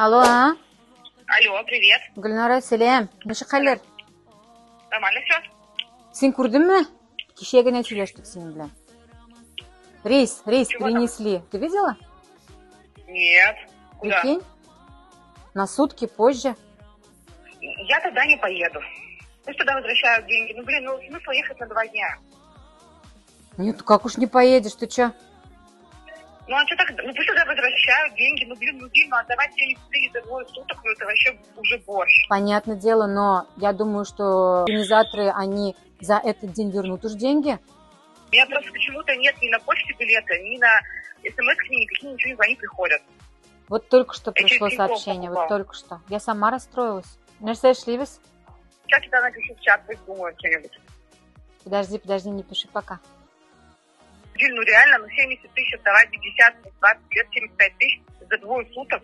Алло, а? Алло, привет. Гүлнара, сәлем. Неше хәлләр? Нормально все? Син күрдеңме? Кичә генә сөйләштек синең белән. Рейс Чего там? перенесли. Ты видела? Нет. Куда? Прикинь? На сутки позже. Я тогда не поеду. Пусть туда возвращают деньги. Смысл ехать на 2 дня. Нет, как уж не поедешь, ты чё? Ну, а что так? Пусть туда возвращают деньги. Отдавать 73 за 2 суток, это вообще уже борщ. Понятное дело, но я думаю, что организаторы, они за этот день вернут уж деньги. У меня просто почему-то нет ни на почте билета, ни на смс, никакие ничего не приходят. Вот только что Я пришло через Тинькофф сообщение, вот покупала. только что. Я сама расстроилась. Нәрсә эшлибез? Сейчас я напишу в чат, пусть думают что-нибудь. Подожди, не пиши пока. Реально, 70 тысяч отдавать, 50, 20 лет, 75 тысяч за 2 суток.